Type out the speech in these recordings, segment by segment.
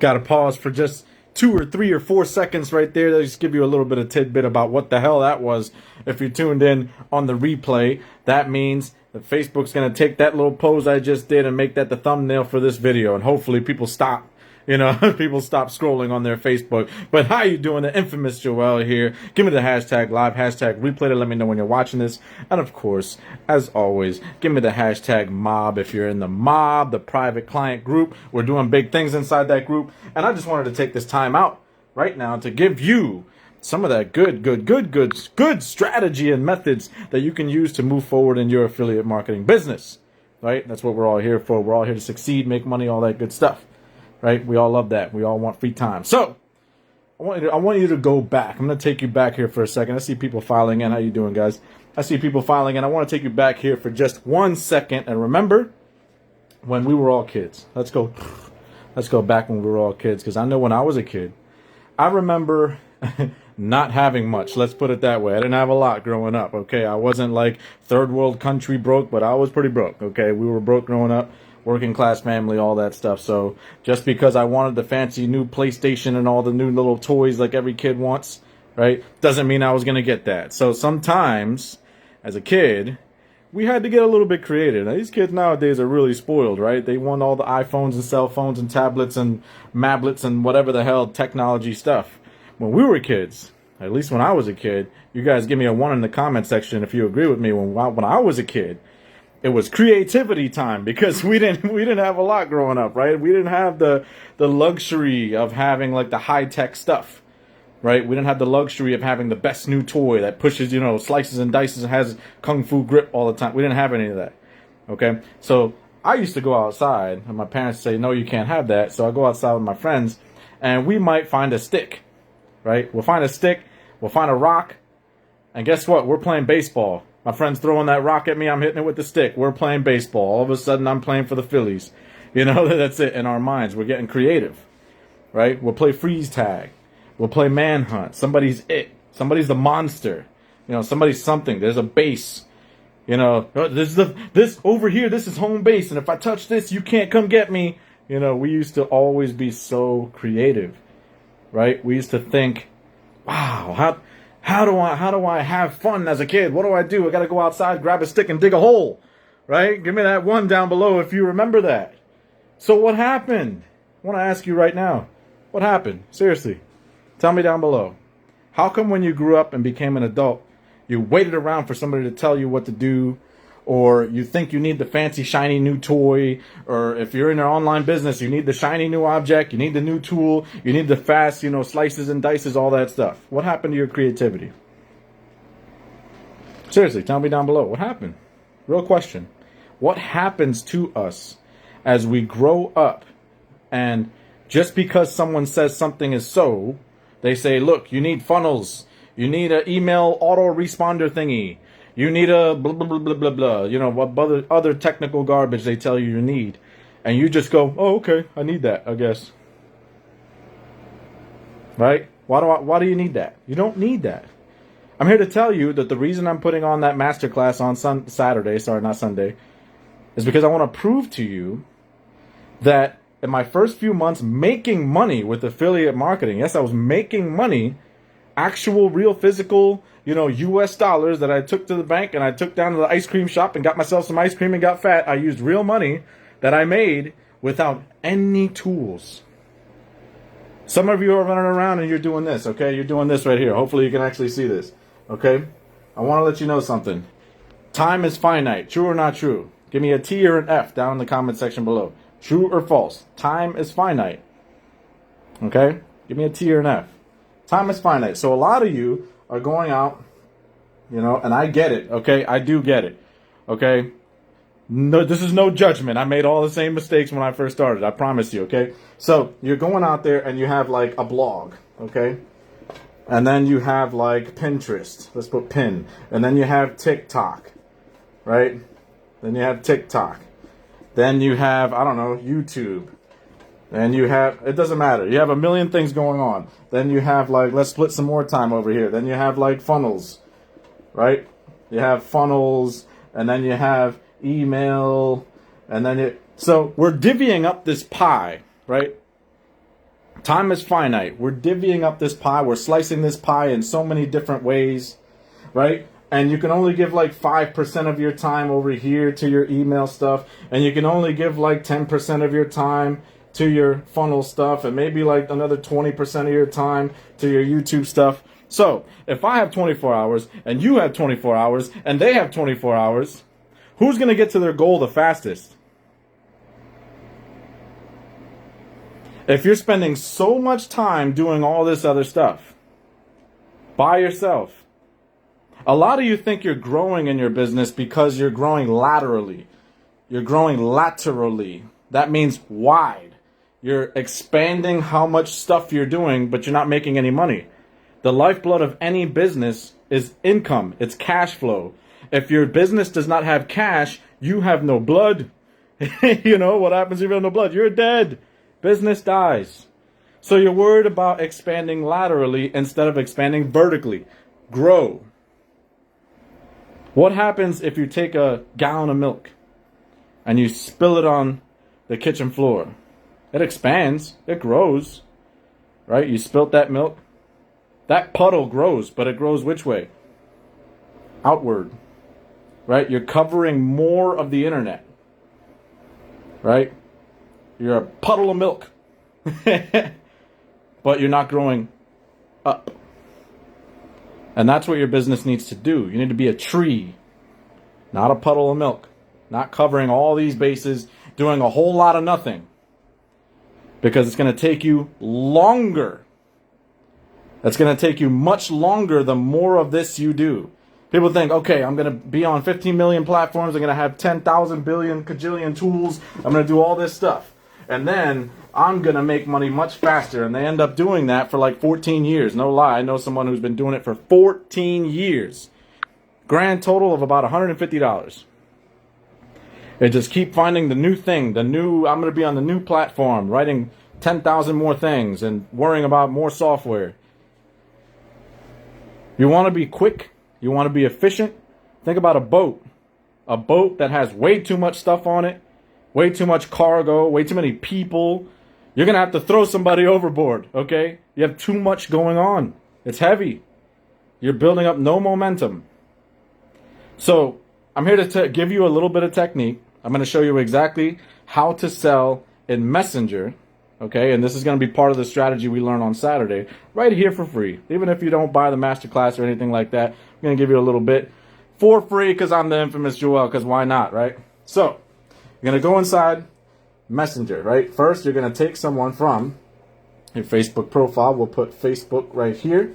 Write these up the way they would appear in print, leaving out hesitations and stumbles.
Got to pause for just 2 or 3 or 4 seconds right there. That'll just give you a little bit of tidbit about what the hell that was. If you tuned in on the replay, that means that Facebook's going to take that little pose I just did and make that the thumbnail for this video. And hopefully people stop. People stop scrolling on their Facebook. But how you doing? The infamous Joel here. Give me the hashtag live, hashtag replay to let me know when you're watching this. And of course, as always, give me the hashtag mob if you're in the mob, the private client group. We're doing big things inside that group. And I just wanted to take this time out right now to give you some of that good strategy and methods that you can use to move forward in your affiliate marketing business. Right? That's what we're all here for. We're all here to succeed, make money, all that good stuff. Right? We all love that. We all want free time. So, I want you to go back. I'm going to take you back here for a second. I see people filing in. How you doing, guys? I see people filing in. I want to take you back here for just 1 second. And remember, when we were all kids. Let's go back when we were all kids. Because I know when I was a kid, I remember not having much. Let's put it that way. I didn't have a lot growing up. Okay? I wasn't like third world country broke, but I was pretty broke. Okay? We were broke growing up. Working class family, all that stuff. So just because I wanted the fancy new PlayStation and all the new little toys like every kid wants, right, doesn't mean I was going to get that. So sometimes, as a kid, we had to get a little bit creative. Now, these kids nowadays are really spoiled, right? They want all the iPhones and cell phones and tablets and mablets and whatever the hell technology stuff. When we were kids, at least when I was a kid, you guys give me a 1 in the comment section if you agree with me. When I was a kid, it was creativity time because we didn't have a lot growing up, right? We didn't have the luxury of having like the high tech stuff, right? We didn't have the luxury of having the best new toy that pushes, slices and dices and has kung fu grip all the time. We didn't have any of that. Okay, so I used to go outside, and my parents say, "No, you can't have that." So I go outside with my friends, and we might find a stick, right? We'll find a stick, we'll find a rock, and guess what? We're playing baseball. My friend's throwing that rock at me. I'm hitting it with the stick. We're playing baseball. All of a sudden, I'm playing for the Phillies. That's it in our minds. We're getting creative, right? We'll play freeze tag. We'll play manhunt. Somebody's it. Somebody's the monster. Somebody's something. There's a base. This over here. This is home base. And if I touch this, you can't come get me. We used to always be so creative, right? We used to think, wow, how do I have fun as a kid? What do? I got to go outside, grab a stick, and dig a hole, right? Give me that 1 down below if you remember that. So what happened? I want to ask you right now. What happened? Seriously. Tell me down below. How come when you grew up and became an adult, you waited around for somebody to tell you what to do, or you think you need the fancy, shiny new toy, or if you're in an online business, you need the shiny new object, you need the new tool, you need the fast, slices and dices, all that stuff. What happened to your creativity? Seriously, tell me down below. What happened? Real question. What happens to us as we grow up, and just because someone says something is so, they say, look, you need funnels, you need an email auto-responder thingy, you need a blah, blah, blah, blah, blah, blah. What other technical garbage they tell you need. And you just go, oh, okay, I need that, I guess. Right? Why do you need that? You don't need that. I'm here to tell you that the reason I'm putting on that masterclass on Sunday, is because I want to prove to you that in my first few months making money with affiliate marketing, yes, I was making money, actual, real, physical, US dollars that I took to the bank and I took down to the ice cream shop and got myself some ice cream and got fat. I used real money that I made without any tools. Some of you are running around and you're doing this, okay? You're doing this right here. Hopefully you can actually see this, okay? I want to let you know something. Time is finite. True or not true? Give me a T or an F down in the comment section below. True or false? Time is finite. Okay? Give me a T or an F. Time is finite. So a lot of you are going out, and I get it, okay? I do get it, okay? No, this is no judgment. I made all the same mistakes when I first started. I promise you, okay? So you're going out there and you have like a blog, okay? And then you have like Pinterest. Let's put pin. And then you have TikTok, right? Then you have TikTok. Then you have, I don't know, YouTube. And you have, it doesn't matter. You have a million things going on. Then you have like, let's split some more time over here. Then you have like funnels, right? You have funnels, and then you have email, and then so we're divvying up this pie, right? Time is finite. We're divvying up this pie. We're slicing this pie in so many different ways, right? And you can only give like 5% of your time over here to your email stuff. And you can only give like 10% of your time to your funnel stuff. And maybe like another 20% of your time to your YouTube stuff. So if I have 24 hours and you have 24 hours and they have 24 hours, who's going to get to their goal the fastest? If you're spending so much time doing all this other stuff by yourself, a lot of you think you're growing in your business because you're growing laterally. You're growing laterally. That means wide. You're expanding how much stuff you're doing, but you're not making any money. The lifeblood of any business is income. It's cash flow. If your business does not have cash, you have no blood. You know what happens if you have no blood? You're dead. Business dies. So you're worried about expanding laterally instead of expanding vertically. Grow. What happens if you take a gallon of milk and you spill it on the kitchen floor? It expands. It grows. Right? You spilt that milk. That puddle grows, but it grows which way? Outward. Right? You're covering more of the internet. Right? You're a puddle of milk. But you're not growing up. And that's what your business needs to do. You need to be a tree, not a puddle of milk. Not covering all these bases, doing a whole lot of nothing. Because it's going to take you longer. It's going to take you much longer the more of this you do. People think, okay, I'm going to be on 15 million platforms. I'm going to have 10,000 billion cajillion tools. I'm going to do all this stuff. And then I'm going to make money much faster. And they end up doing that for like 14 years. No lie. I know someone who's been doing it for 14 years. Grand total of about $150. They just keep finding the new thing. I'm going to be on the new platform, writing 10,000 more things and worrying about more software. You want to be quick? You want to be efficient? Think about a boat. A boat that has way too much stuff on it. Way too much cargo, way too many people. You're going to have to throw somebody overboard, okay? You have too much going on. It's heavy. You're building up no momentum. So I'm here to give you a little bit of technique. I'm going to show you exactly how to sell in Messenger, okay? And this is going to be part of the strategy we learn on Saturday, right here for free. Even if you don't buy the masterclass or anything like that, I'm going to give you a little bit for free because I'm the infamous Joel, because why not, right? So you're going to go inside Messenger, right? First, you're going to take someone from your Facebook profile. We'll put Facebook right here,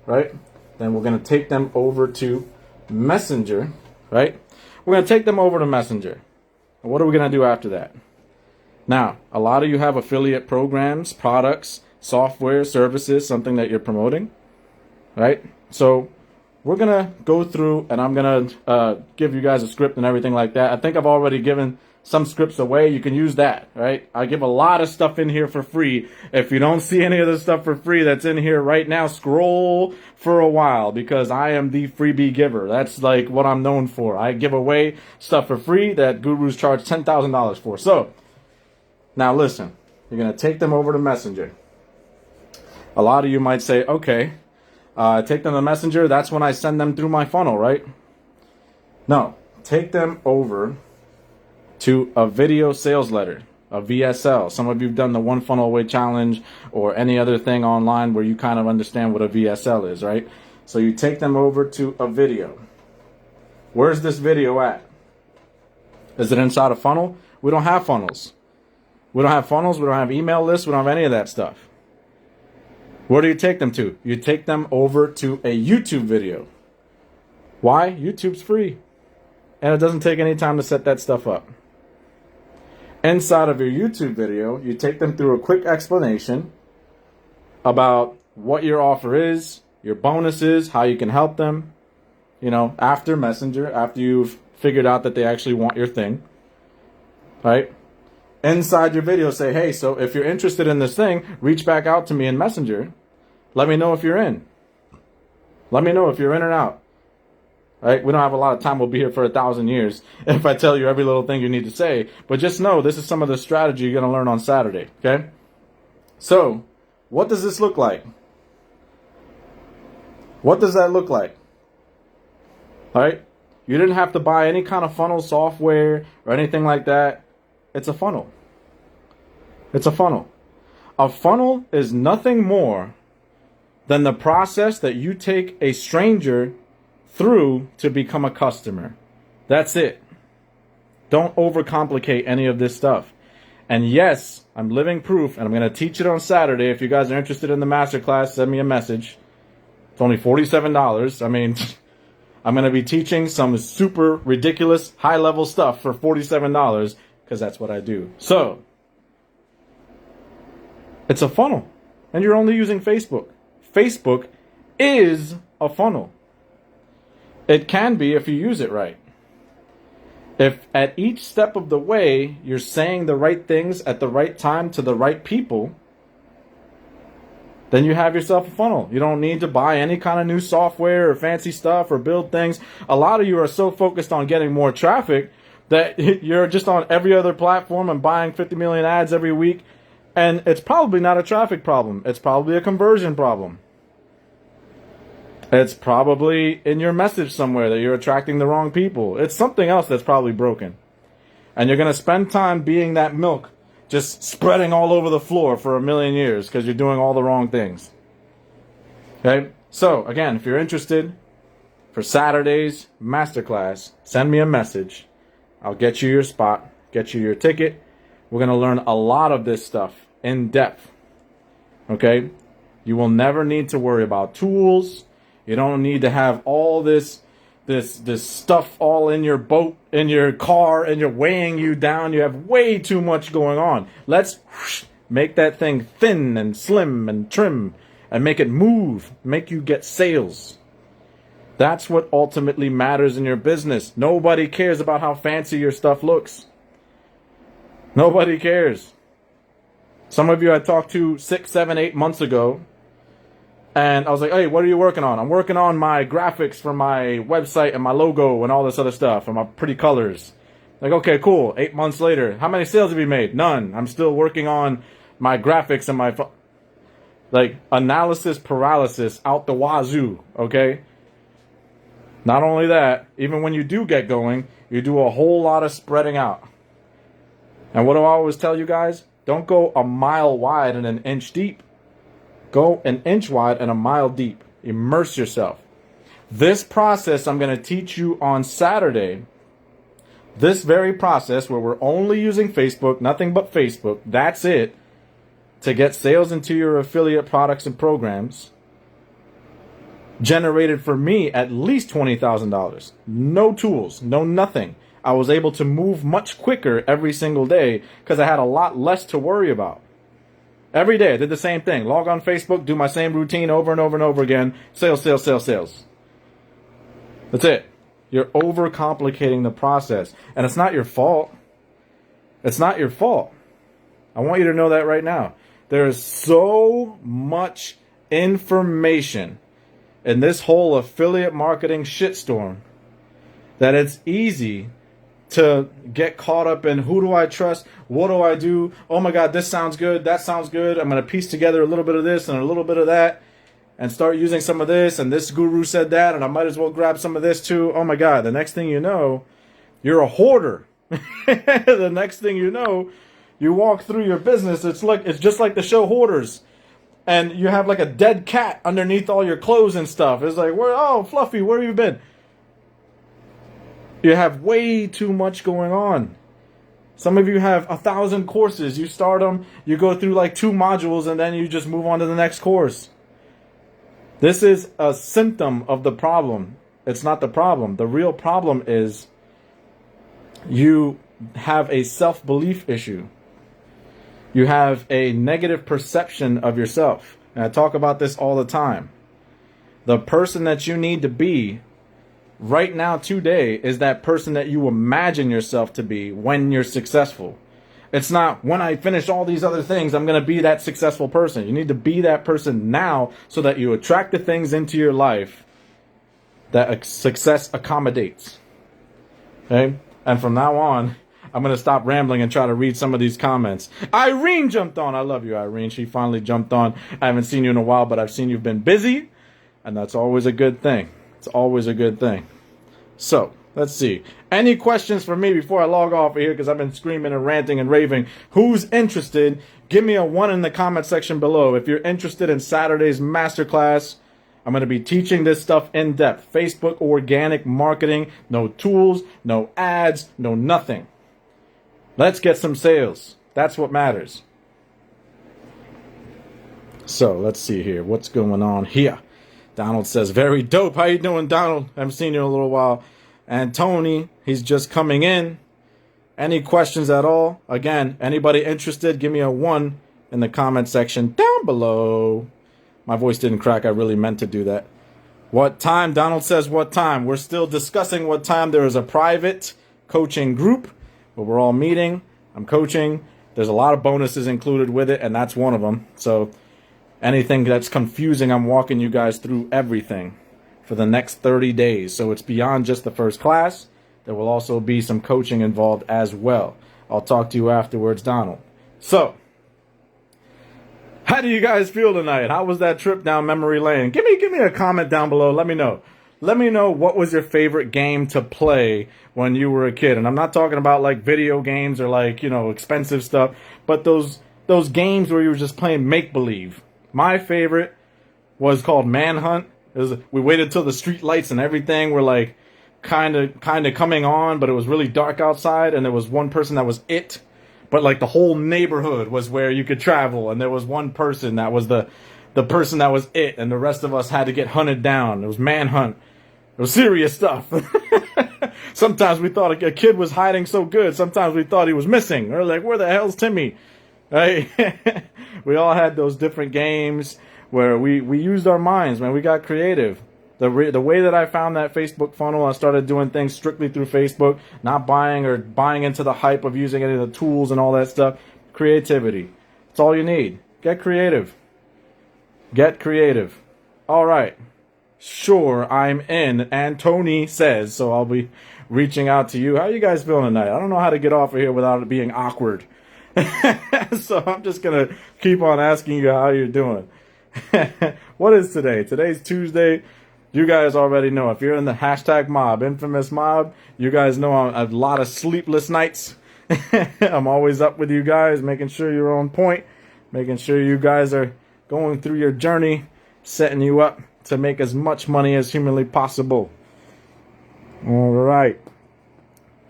right? Then we're going to take them over to Messenger, right? We're going to take them over to Messenger. And what are we going to do after that? Now, a lot of you have affiliate programs, products, software, services, something that you're promoting, right? So we're going to go through and I'm going to give you guys a script and everything like that. I think I've already given some scripts away. You can use that, right? I give a lot of stuff in here for free. If you don't see any of the stuff for free that's in here right now, scroll for a while because I am the freebie giver. That's like what I'm known for. I give away stuff for free that gurus charge $10,000 for. So now listen, you're going to take them over to Messenger. A lot of you might say, okay, take them to Messenger. That's when I send them through my funnel, right? No, take them over to a video sales letter, a VSL. Some of you have done the One Funnel Away Challenge or any other thing online where you kind of understand what a VSL is, right? So you take them over to a video. Where's this video at? Is it inside a funnel? We don't have funnels. We don't have funnels. We don't have email lists. We don't have any of that stuff. Where do you take them to? You take them over to a YouTube video. Why? YouTube's free. And it doesn't take any time to set that stuff up. Inside of your YouTube video, you take them through a quick explanation about what your offer is, your bonuses, how you can help them, you know, after Messenger, after you've figured out that they actually want your thing, right? Inside your video, say, hey, so if you're interested in this thing, reach back out to me in Messenger. Let me know if you're in. Let me know if you're in or out. Right? We don't have a lot of time. We'll be here for 1,000 years if I tell you every little thing you need to say. But just know this is some of the strategy you're going to learn on Saturday. Okay? So what does this look like? What does that look like? All right? You didn't have to buy any kind of funnel software or anything like that. It's a funnel. It's a funnel. A funnel is nothing more than the process that you take a stranger through to become a customer. That's it. Don't overcomplicate any of this stuff. And yes, I'm living proof, and I'm going to teach it on Saturday. If you guys are interested in the masterclass, send me a message. It's only $47. I mean, I'm going to be teaching some super ridiculous high-level stuff for $47 because that's what I do. So, it's a funnel, and you're only using Facebook. Facebook is a funnel. It can be if you use it right. If at each step of the way you're saying the right things at the right time to the right people, then you have yourself a funnel. You don't need to buy any kind of new software or fancy stuff or build things. A lot of you are so focused on getting more traffic that you're just on every other platform and buying 50 million ads every week. And it's probably not a traffic problem. It's probably a conversion problem. It's probably in your message somewhere that you're attracting the wrong people. It's something else that's probably broken. And you're going to spend time being that milk, just spreading all over the floor for a million years because you're doing all the wrong things. Okay? So, again, if you're interested for Saturday's masterclass, send me a message. I'll get you your spot, get you your ticket. We're going to learn a lot of this stuff in depth. Okay? You will never need to worry about tools. You don't need to have all this stuff all in your boat, in your car, and you're weighing you down. You have way too much going on. Let's make that thing thin and slim and trim and make it move, make you get sales. That's what ultimately matters in your business. Nobody cares about how fancy your stuff looks. Nobody cares. Some of you I talked to 6, 7, 8 months ago, and I was like, hey, what are you working on? I'm working on my graphics for my website and my logo and all this other stuff and my pretty colors. Like, okay, cool. 8 months later, how many sales have you made? None. I'm still working on my graphics and my... like, analysis paralysis out the wazoo, okay? Not only that, even when you do get going, you do a whole lot of spreading out. And what do I always tell you guys? Don't go a mile wide and an inch deep. Go an inch wide and a mile deep. Immerse yourself. This process I'm going to teach you on Saturday. This very process where we're only using Facebook, nothing but Facebook. That's it. To get sales into your affiliate products and programs. Generated for me at least $20,000. No tools, no nothing. I was able to move much quicker every single day because I had a lot less to worry about. Every day I did the same thing. Log on Facebook, do my same routine over and over and over again. Sales, sales, sales, sales. That's it. You're overcomplicating the process. And it's not your fault. It's not your fault. I want you to know that right now. There is so much information in this whole affiliate marketing shitstorm that it's easy to get caught up in who do I trust, what do I do, oh my God, this sounds good, that sounds good, I'm going to piece together a little bit of this and a little bit of that and start using some of this, and this guru said that, and I might as well grab some of this too. Oh my God, the next thing you know, you're a hoarder. The next thing you know, you walk through your business, it's just like the show Hoarders. And you have like a dead cat underneath all your clothes and stuff. It's like, oh, Fluffy, where have you been? You have way too much going on. Some of you have 1,000 courses. You start them, you go through like 2 modules, and then you just move on to the next course. This is a symptom of the problem. It's not the problem. The real problem is you have a self-belief issue. You have a negative perception of yourself. And I talk about this all the time. The person that you need to be right now today is that person that you imagine yourself to be when you're successful. It's not when I finish all these other things, I'm going to be that successful person. You need to be that person now so that you attract the things into your life that success accommodates. Okay? And from now on, I'm going to stop rambling and try to read some of these comments. Irene jumped on. I love you, Irene. She finally jumped on. I haven't seen you in a while, but I've seen you've been busy, and that's always a good thing. It's always a good thing. So, let's see. Any questions for me before I log off of here, because I've been screaming and ranting and raving? Who's interested? Give me a 1 in the comment section below. If you're interested in Saturday's masterclass, I'm going to be teaching this stuff in depth. Facebook organic marketing. No tools, no ads, no nothing. Let's get some sales. That's what matters. So, let's see here. What's going on here? Donald says, very dope. How you doing, Donald? I haven't seen you in a little while. And Tony, he's just coming in. Any questions at all? Again, anybody interested, give me a 1 in the comment section down below. My voice didn't crack. I really meant to do that. What time? Donald says, what time? We're still discussing what time. There is a private coaching group where we're all meeting. I'm coaching. There's a lot of bonuses included with it, and that's one of them. So anything that's confusing, I'm walking you guys through everything for the next 30 days. So it's beyond just the first class. There will also be some coaching involved as well. I'll talk to you afterwards, Donald. So, how do you guys feel tonight? How was that trip down memory lane? Give me a comment down below. Let me know. Let me know what was your favorite game to play when you were a kid. And I'm not talking about like video games or like, expensive stuff, but those games where you were just playing make-believe. My favorite was called Manhunt. We waited till the street lights and everything were like kind of coming on, but it was really dark outside, and there was one person that was it, but like the whole neighborhood was where you could travel, and there was one person that was the person that was it, and the rest of us had to get hunted down. It was Manhunt. It was serious stuff. Sometimes we thought a kid was hiding so good. Sometimes we thought he was missing. We're like, where the hell's Timmy? Right? We all had those different games where we used our minds, man. We got creative. The way that I found that Facebook funnel, I started doing things strictly through Facebook, not buying into the hype of using any of the tools and all that stuff. Creativity. That's all you need. Get creative. Get creative. All right. Sure, I'm in. And Tony says, so I'll be reaching out to you. How are you guys feeling tonight? I don't know how to get off of here without it being awkward. So I'm just going to keep on asking you how you're doing. What is today? Today's Tuesday. You guys already know. If you're in the hashtag mob, infamous mob, you guys know a lot of sleepless nights. I'm always up with you guys, making sure you're on point, making sure you guys are going through your journey, setting you up to make as much money as humanly possible. All right.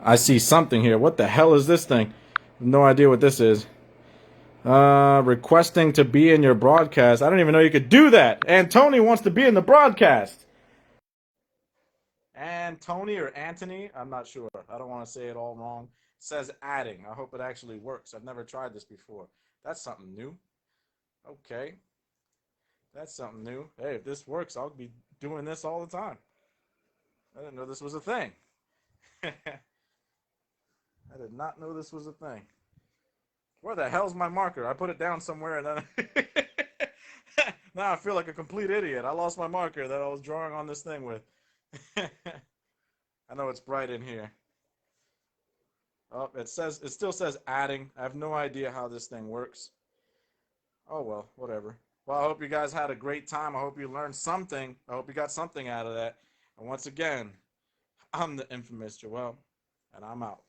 I see something here. What the hell is this thing? No idea what this is. Requesting to be in your broadcast. I don't even know you could do that. And Tony wants to be in the broadcast. And Tony or Anthony, I'm not sure. I don't want to say it all wrong. It says adding. I hope it actually works. I've never tried this before. That's something new. Okay. That's something new. Hey, if this works, I'll be doing this all the time. I didn't know this was a thing. I did not know this was a thing. Where the hell's my marker? I put it down somewhere, and then now I feel like a complete idiot. I lost my marker that I was drawing on this thing with. I know it's bright in here. Oh, it still says adding. I have no idea how this thing works. Oh well, whatever. Well, I hope you guys had a great time. I hope you learned something. I hope you got something out of that. And once again, I'm the infamous Joel, and I'm out.